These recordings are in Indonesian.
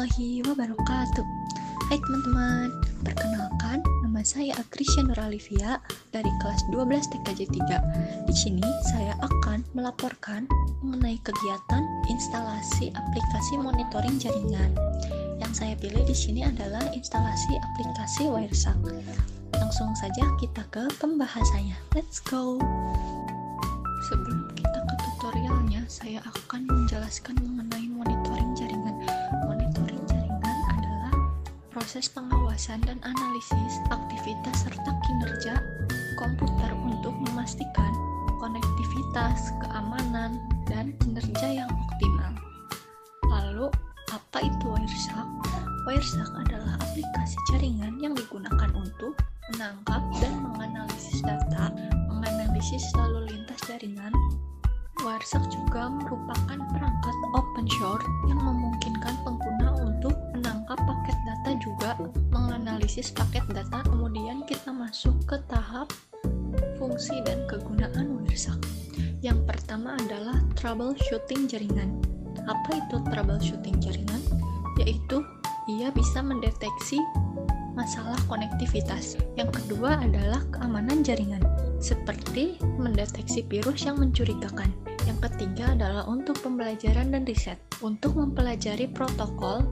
warahmatullahi wabarakatuh. Hai teman-teman, perkenalkan nama saya Agrisya Nuralivia dari kelas 12 TKJ 3. Di sini saya akan melaporkan mengenai kegiatan instalasi aplikasi monitoring jaringan. Yang saya pilih di sini adalah instalasi aplikasi Wireshark. Langsung saja kita ke pembahasannya. Let's go. Sebelum kita ke tutorialnya, saya akan menjelaskan mengenai monitoring jaringan. Monitoring jaringan adalah proses pengawasan dan analisis aktivitas serta kinerja komputer untuk memastikan konektivitas, keamanan, dan kinerja yang optimal. Lalu, apa itu Wireshark? Wireshark adalah aplikasi jaringan yang digunakan untuk menangkap dan menganalisis data, menganalisis lalu lintas jaringan. Wireshark juga merupakan perangkat open source yang memungkinkan pengguna untuk menangkap paket data juga menganalisis paket data. Kemudian kita masuk ke tahap fungsi dan kegunaan Wireshark. Yang pertama adalah troubleshooting jaringan. Apa itu troubleshooting jaringan? Yaitu ia bisa mendeteksi masalah konektivitas. Yang kedua adalah keamanan jaringan, seperti mendeteksi virus yang mencurigakan. Yang ketiga adalah untuk pembelajaran dan riset, untuk mempelajari protokol,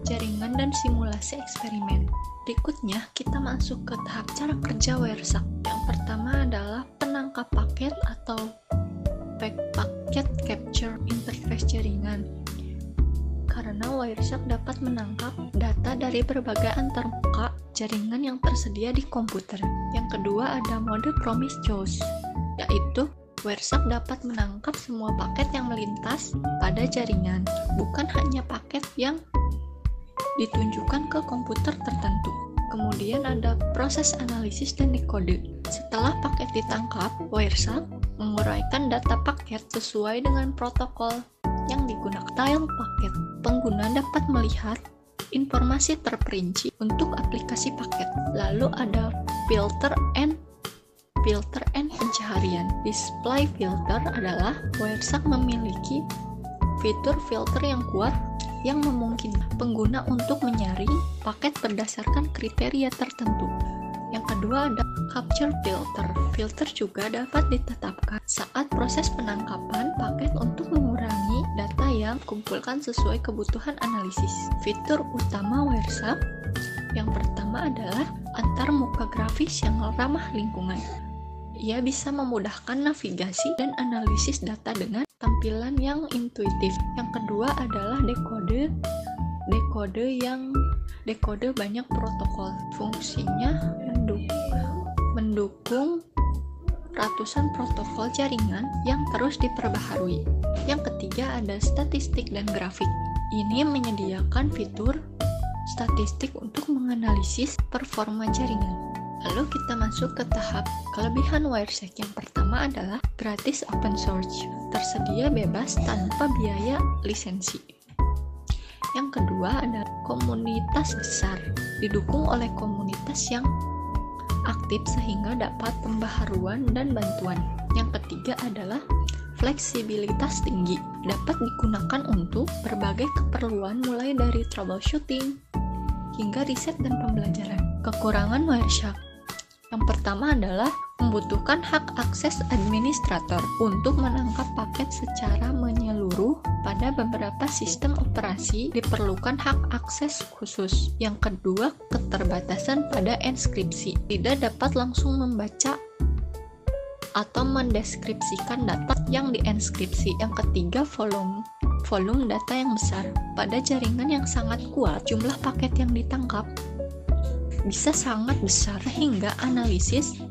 jaringan, dan simulasi eksperimen. Berikutnya, kita masuk ke tahap cara kerja Wireshark. Yang pertama adalah penangkap paket atau packet capture interface jaringan. Karena Wireshark dapat menangkap data dari berbagai antarmuka jaringan yang tersedia di komputer. Yang kedua ada mode promiscuous, yaitu Wireshark dapat menangkap semua paket yang melintas pada jaringan, bukan hanya paket yang ditunjukkan ke komputer tertentu. Kemudian ada proses analisis dan dekode. Setelah paket ditangkap, Wireshark menguraikan data paket sesuai dengan protokol yang digunakan. Style paket, pengguna dapat melihat informasi terperinci untuk aplikasi paket. Lalu ada filter and pencaharian. Display filter adalah Wireshark memiliki fitur filter yang kuat yang memungkinkan pengguna untuk menyaring paket berdasarkan kriteria tertentu. Yang kedua ada capture filter. Filter juga dapat ditetapkan saat proses penangkapan paket untuk mengurangi data yang dikumpulkan sesuai kebutuhan analisis. Fitur utama Wireshark yang pertama adalah antarmuka grafis yang ramah lingkungan. Ia bisa memudahkan navigasi dan analisis data dengan tampilan yang intuitif. Yang kedua adalah dekode banyak protokol. Fungsinya mendukung ratusan protokol jaringan yang terus diperbaharui. Yang ketiga ada statistik dan grafik. Ini menyediakan fitur statistik untuk menganalisis performa jaringan. Lalu kita masuk ke tahap kelebihan Wireshark. Yang pertama adalah gratis open source, tersedia bebas tanpa biaya lisensi. Yang kedua ada komunitas besar, didukung oleh komunitas yang aktif sehingga dapat pembaharuan dan bantuan. Yang ketiga adalah fleksibilitas tinggi, dapat digunakan untuk berbagai keperluan mulai dari troubleshooting hingga riset dan pembelajaran. Kekurangan Wireshark yang pertama adalah membutuhkan hak akses administrator untuk menangkap paket secara menyeluruh. Pada beberapa sistem operasi diperlukan hak akses khusus. Yang kedua, keterbatasan pada enskripsi. Tidak dapat langsung membaca atau mendeskripsikan data yang dienskripsi. Yang ketiga, volume data yang besar. Pada jaringan yang sangat kuat, jumlah paket yang ditangkap bisa sangat besar sehingga analisis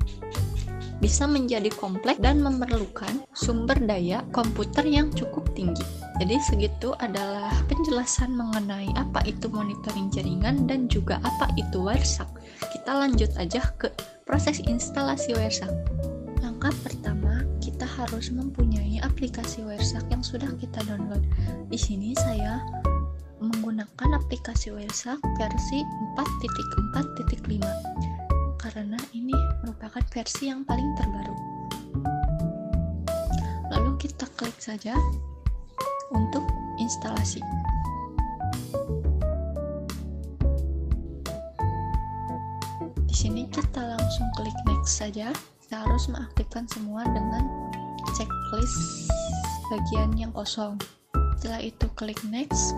bisa menjadi kompleks dan memerlukan sumber daya komputer yang cukup tinggi. Jadi segitu adalah penjelasan mengenai apa itu monitoring jaringan dan juga apa itu Wireshark. Kita lanjut aja ke proses instalasi Wireshark. Langkah pertama, kita harus mempunyai aplikasi Wireshark yang sudah kita download. Di sini saya menggunakan aplikasi Wireshark versi 4.4.5 karena ini merupakan versi yang paling terbaru. Lalu kita klik saja untuk instalasi. Di sini kita langsung klik next saja. Kita harus mengaktifkan semua dengan checklist bagian yang kosong. Setelah itu klik next.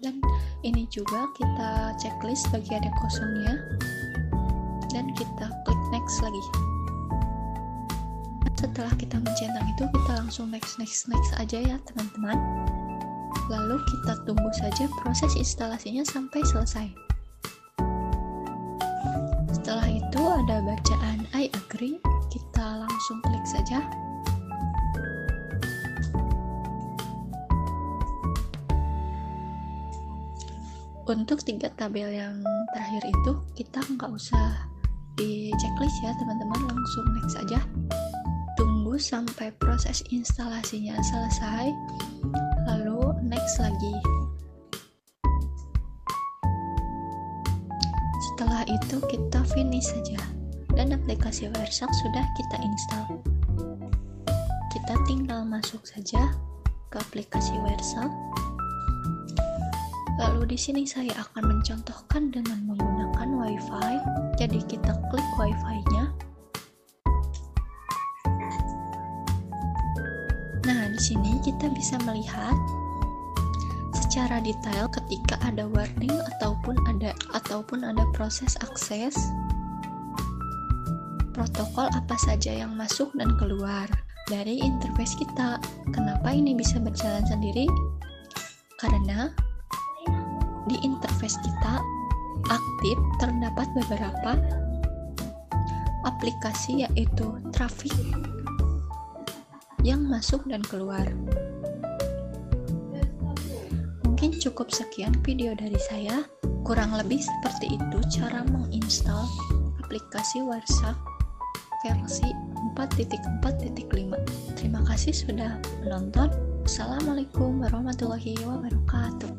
Dan ini juga kita checklist bagian yang kosongnya. Dan kita klik next lagi. Setelah kita mencentang itu, kita langsung next aja ya teman-teman. Lalu kita tunggu saja proses instalasinya sampai selesai. Setelah itu ada bacaan I agree, kita langsung klik saja. Untuk 3 tabel yang terakhir itu kita nggak usah di checklist ya teman-teman, langsung next saja. Tunggu sampai proses instalasinya selesai, lalu next lagi. Setelah itu kita finish saja, dan aplikasi Wireshark sudah kita install. Kita tinggal masuk saja ke aplikasi Wireshark. Lalu di sini saya akan mencontohkan dengan menggunakan WiFi. Jadi kita klik WiFi-nya. Nah, di sini kita bisa melihat secara detail ketika ada warning ataupun ada proses akses protokol apa saja yang masuk dan keluar dari interface kita. Kenapa ini bisa berjalan sendiri? Karena di interface kita aktif terdapat beberapa aplikasi, yaitu traffic yang masuk dan keluar. Mungkin cukup sekian video dari saya. Kurang lebih seperti itu cara menginstal aplikasi Wireshark versi 4.4.5. Terima kasih sudah menonton. Assalamualaikum warahmatullahi wabarakatuh.